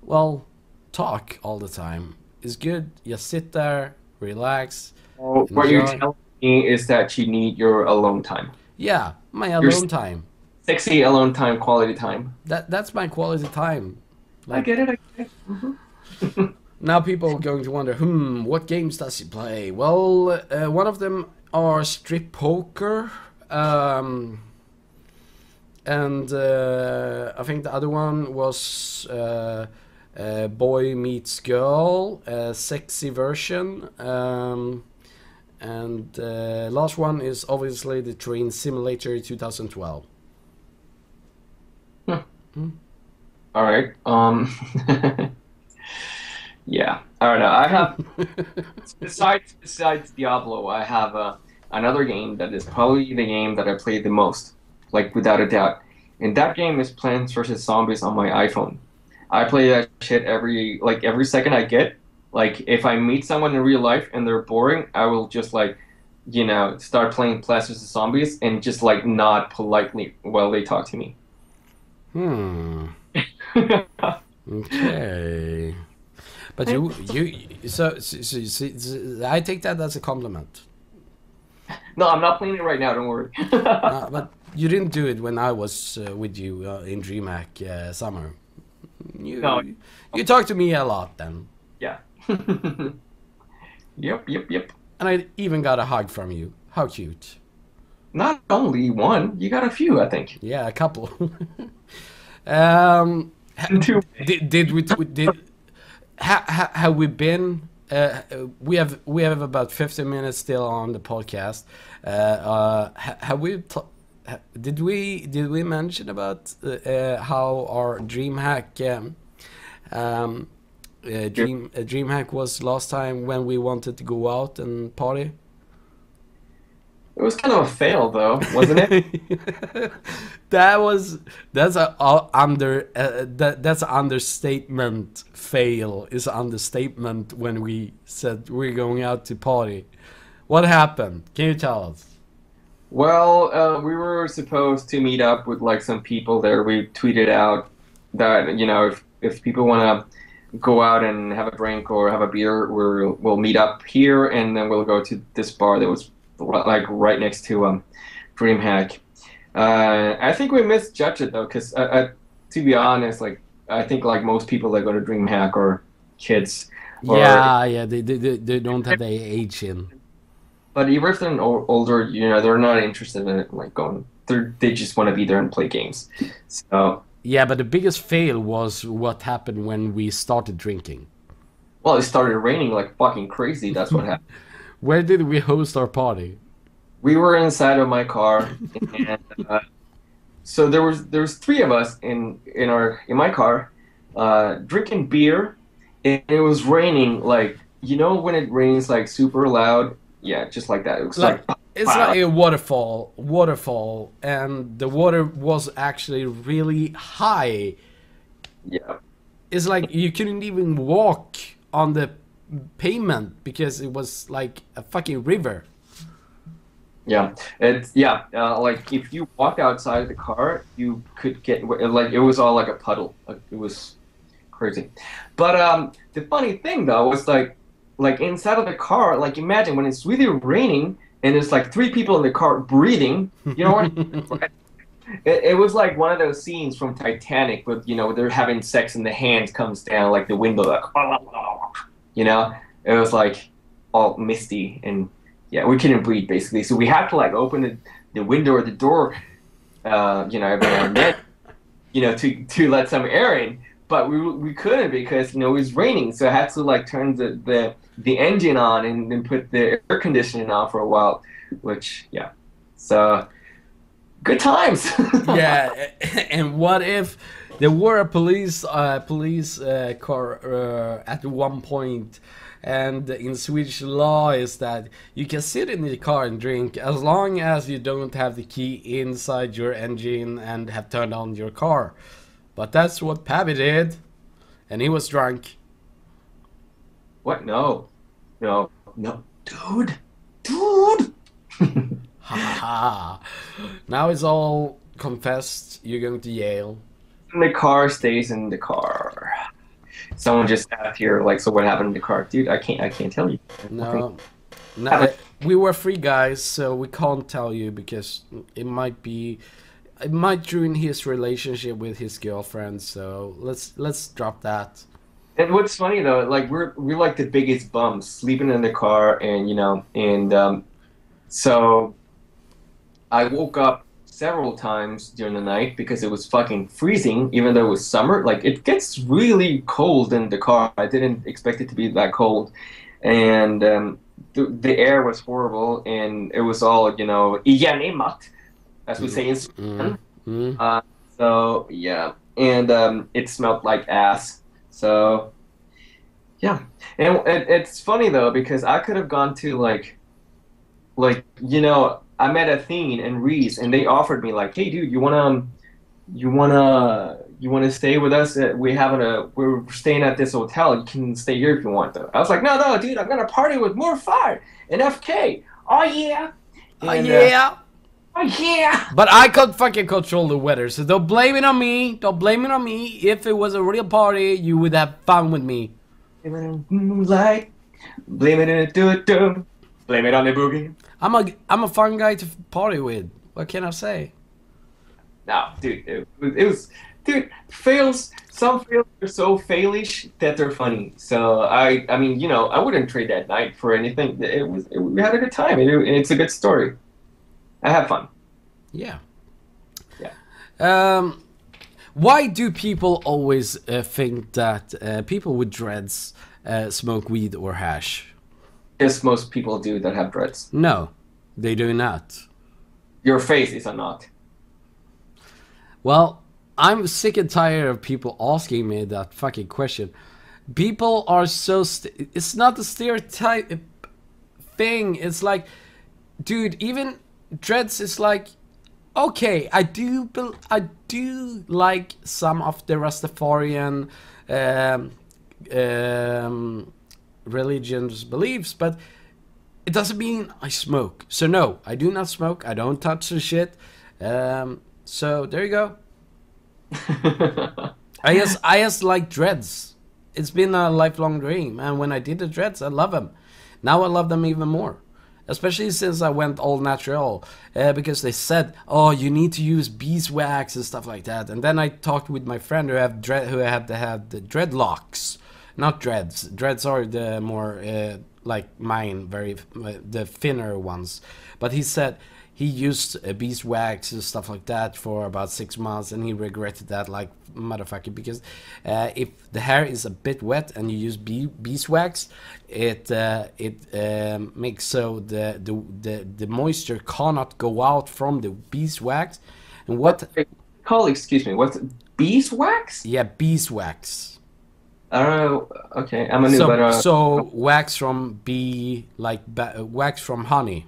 well, talk all the time. It's good. Just sit there, relax. What you're telling me is that you need your alone time. Yeah, my alone time. Sexy alone time, quality time. That's my quality time. Like, I get it. Mm-hmm. Now people are going to wonder, what games does he play? Well, one of them are strip poker, and I think the other one was boy meets girl, sexy version, and last one is obviously the Train Simulator 2012. All right. Yeah. I don't know. I have besides Diablo, I have another game that is probably the game that I played the most, like without a doubt. And that game is Plants vs Zombies on my iPhone. I play that shit every second I get. Like, if I meet someone in real life and they're boring, I will just, like, you know, start playing Plants vs Zombies and just, like, nod politely while they talk to me. Okay. But so I take that as a compliment. No, I'm not playing it right now. Don't worry. But you didn't do it when I was with you in Dreamhack summer. You talked to me a lot then. Yeah. Yep. And I even got a hug from you. How cute. Not only one, you got a few, I think. Yeah, a couple. Have we been? We have about 15 minutes still on the podcast. Have we? Did we mention about how our Dreamhack Dreamhack was last time when we wanted to go out and party? It was kind of a fail, though, wasn't it? That's an understatement. Fail is an understatement when we said we're going out to party. What happened? Can you tell us? Well, we were supposed to meet up with like some people there. We tweeted out that, you know, if people want to go out and have a drink or have a beer, we'll meet up here, and then we'll go to this bar that was like right next to Dreamhack. I think we misjudged it though, because to be honest, like I think like most people that go to DreamHack are kids. Yeah, they don't have the age in. But even if they're older, you know, they're not interested in it, like going. They just want to be there and play games. So yeah, but the biggest fail was what happened when we started drinking. well, it started raining like fucking crazy. That's what happened. Where did we host our party? We were inside of my car, and so there was three of us in my car, drinking beer, and it was raining like, you know, when it rains like super loud. Yeah, just like that. It was like it's like a waterfall, and the water was actually really high. Yeah. It's like you couldn't even walk on the pavement because it was like a fucking river. Yeah, it's like if you walk outside of the car, you could get like it was all like a puddle. Like, it was crazy. But the funny thing though was like inside of the car, like imagine when it's really raining and there's like three people in the car breathing. You know what? It was like one of those scenes from Titanic, but you know they're having sex and the hand comes down like the window, like, you know. It was like all misty and yeah, we couldn't breathe basically. So we had to like open the window or the door, you know, every now and then, you know, to let some air in. But we couldn't because you know it was raining, so I had to like turn the engine on and then put the air conditioning on for a while, which yeah, so good times. Yeah, and what if there were a police car at one point, and in Swedish law is that you can sit in the car and drink as long as you don't have the key inside your engine and have turned on your car. But that's what Pabbie did, and he was drunk. What? No, dude. Ha. Now it's all confessed. You're going to Yale. The car stays in the car. Someone just asked here, like, so what happened in the car, dude? I can't tell you. No, we were free guys, so we can't tell you because it might ruin his relationship with his girlfriend. So let's drop that. And what's funny though, like we're like the biggest bums, sleeping in the car, and you know, and so I woke up several times during the night because it was fucking freezing, even though it was summer. Like it gets really cold in the car. I didn't expect it to be that cold, and the air was horrible, and it was all, you know, igenemmat, as we say in Sweden. So yeah, and it smelled like ass. So yeah, and it's funny though because I could have gone to like you know, I met Athene and Reese, and they offered me like, hey dude, you wanna stay with us? We're staying at this hotel. You can stay here if you want though. I was like, no, dude, I'm gonna party with Morfar and FK. Oh yeah. And, oh yeah. But I can't fucking control the weather, so don't blame it on me. Don't blame it on me. If it was a real party, you would have fun with me. Blame it on moonlight. Blame it on the do-do. Blame it on the boogie. I'm a fun guy to party with. What can I say? No, dude, it was dude, fails. Some fails are so failish that they're funny. So I mean, you know, I wouldn't trade that night for anything. We had a good time. It's a good story. I have fun. Yeah. Yeah. Why do people always think that people with dreads smoke weed or hash? Yes, most people do that have dreads. No, they do not. Your face is a knot. Well, I'm sick and tired of people asking me that fucking question. People are so... it's not a stereotype thing. It's like, dude, even dreads is like... okay, I do like some of the Rastafarian religion's beliefs, but it doesn't mean I smoke. So no, I do not smoke. I don't touch the shit. So there you go. I just like dreads. It's been a lifelong dream, and when I did the dreads, I love them. Now I love them even more. Especially since I went all natural, because they said, "Oh, you need to use beeswax and stuff like that." And then I talked with my friend who had the dreadlocks, not dreads. Dreads are the more like mine, the thinner ones. But he said he used beeswax and stuff like that for about 6 months, and he regretted that like motherfucker, because if the hair is a bit wet and you use beeswax, it makes so the moisture cannot go out from the beeswax. And excuse me, what's beeswax? Yeah, beeswax. I don't know. Okay, I'm a new. So wax from bee, like wax from honey.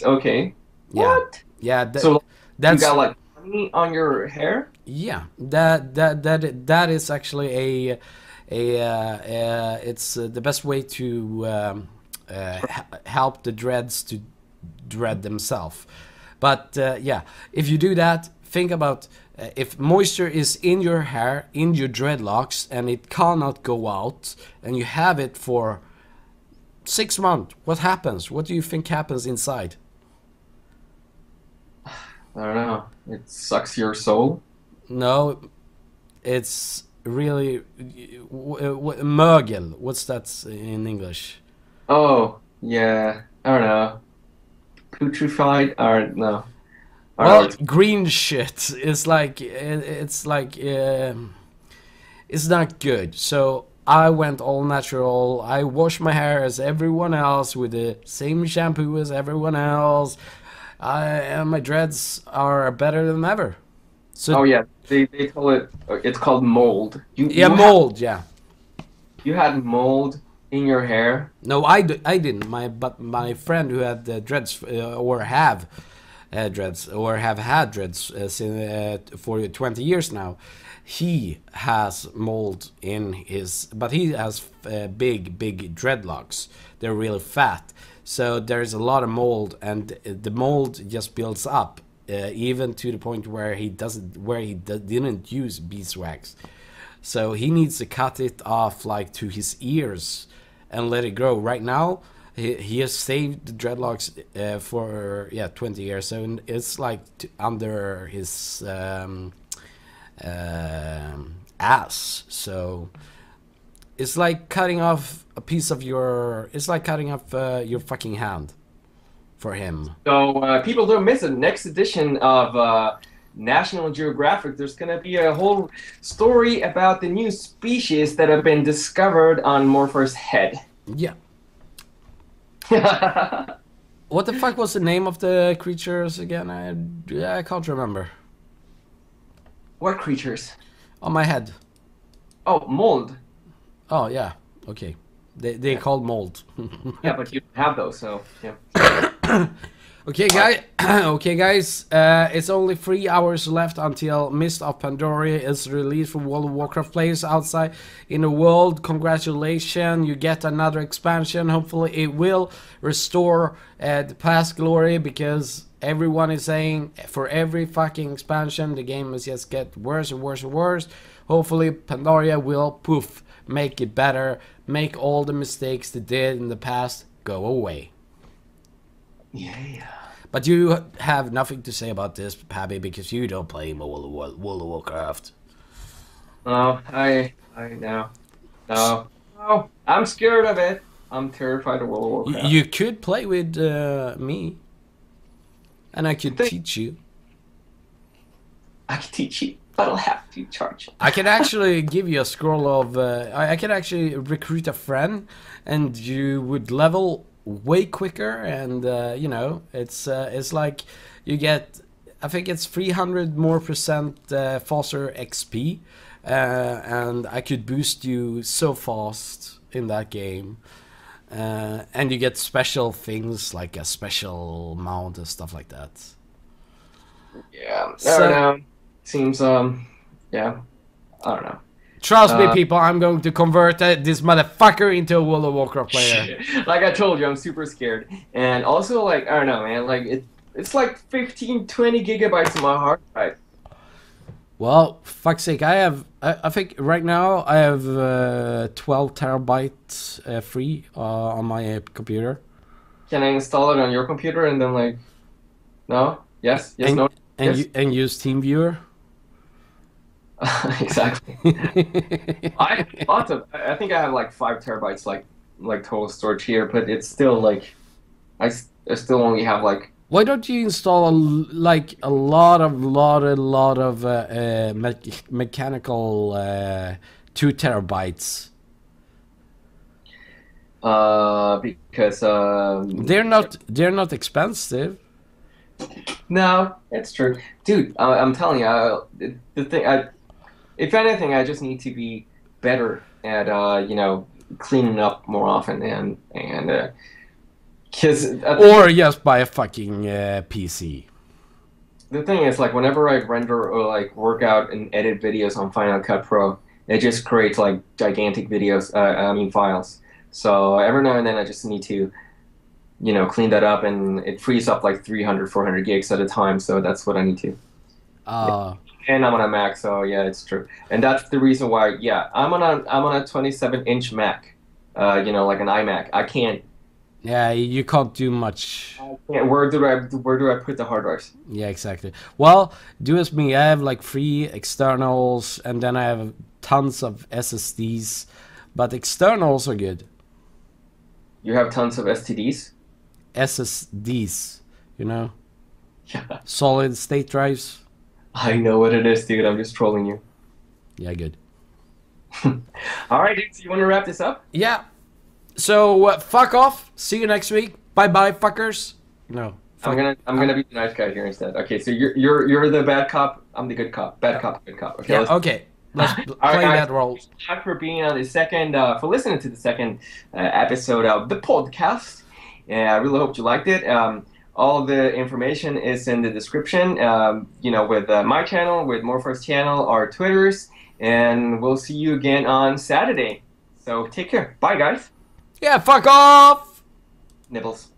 Okay. Yeah. What? Yeah. So that's you got like honey on your hair? Yeah. That is actually it's the best way to help the dreads to dread themselves. But yeah, if you do that, think about if moisture is in your hair, in your dreadlocks, and it cannot go out, and you have it for 6 months, what happens? What do you think happens inside? I don't know. It sucks your soul? No, it's really mögel. What's that in English? Oh, yeah. I don't know. Putrefied? Or no. Well, green shit is like it's not good. So I went all natural. I wash my hair as everyone else with the same shampoo as everyone else. And my dreads are better than ever. So, oh yeah, they call it. It's called mold. Mold. Yeah. You had mold in your hair? No, I didn't. But my friend who had dreads or have dreads or have had dreads for 20 years now, he has mold in his. But he has big dreadlocks. They're really fat. So there's a lot of mold, and the mold just builds up, even to the point where he didn't use beeswax. So he needs to cut it off like to his ears and let it grow. Right now, he has saved the dreadlocks for 20 years. So it's like under his ass. So it's like cutting off a piece of your. It's like cutting off your fucking hand, for him. So people don't miss it. Next edition of National Geographic, there's gonna be a whole story about the new species that have been discovered on Morfar's head. Yeah. What the fuck was the name of the creatures again? I can't remember. What creatures? On my head. Oh, mold. Oh yeah, okay. They called mold. Yeah, but you don't have those, so yeah. Okay, guys. It's only 3 hours left until Mist of Pandaria is released for World of Warcraft players outside in the world. Congratulations, you get another expansion. Hopefully, it will restore the past glory, because everyone is saying for every fucking expansion, the game is just get worse and worse and worse. Hopefully, Pandaria will make it better, make all the mistakes they did in the past go away. Yeah. But you have nothing to say about this, Pabbie, because you don't play World of Warcraft. No, I know. No, I'm scared of it. I'm terrified of World of Warcraft. You could play with me, and I could teach you. I can teach you, but I'll have to charge. I can actually give you a scroll of. I can actually recruit a friend, and you would level way quicker, and you know, it's like you get, I think it's 300% more faster XP, and I could boost you so fast in that game, and you get special things like a special mount and stuff like that. Yeah, I don't know. Seems yeah, I don't know. Trust me, people, I'm going to convert this motherfucker into a World of Warcraft player. Like I told you, I'm super scared. And also, like, I don't know, man, like, it's like 15, 20 gigabytes of my hard drive. Well, fuck's sake, I think right now I have 12 terabytes free on my computer. Can I install it on your computer and then like, no, yes, yes, and, no, and yes. and use TeamViewer. Exactly. I have lots of. I think I have like 5 terabytes like total storage here, but it's still like I still only have like. Why don't you install like a lot of mechanical 2 terabytes? Because They're not expensive. no, it's true, dude. I'm telling you, the thing. If anything, I just need to be better at cleaning up more often and because Or just buy a fucking PC. the thing is, like, whenever I render or like work out and edit videos on Final Cut Pro, it just creates like gigantic videos. I mean files. So every now and then I just need to, clean that up, and it frees up like 300, 400 gigs at a time. So that's what I need to. And I'm on a Mac, so yeah, it's true. And that's the reason why. Yeah, I'm on a 27-inch Mac. Like an iMac. I can't. Yeah, you can't do much. Yeah, where do I put the hard drives? Yeah, exactly. Well, do as me. I have like 3 externals, and then I have tons of SSDs, but externals are good. You have tons of STDs? SSDs, Yeah. solid state drives. I know what it is, dude. I'm just trolling you. Yeah, good. All right, dude. So you want to wrap this up? Yeah. So fuck off. See you next week. Bye bye, fuckers. No. I'm gonna be the nice guy here instead. Okay, so you're the bad cop. I'm the good cop. Bad cop, good cop. Okay. Yeah, okay. Let's play that role. Thanks for being on the second, for listening to the second episode of the podcast. I really hope you liked it. All the information is in the description. With my channel, with Morfar's channel, our Twitters, and we'll see you again on Saturday. So take care. Bye, guys. Yeah, fuck off. Nibbles.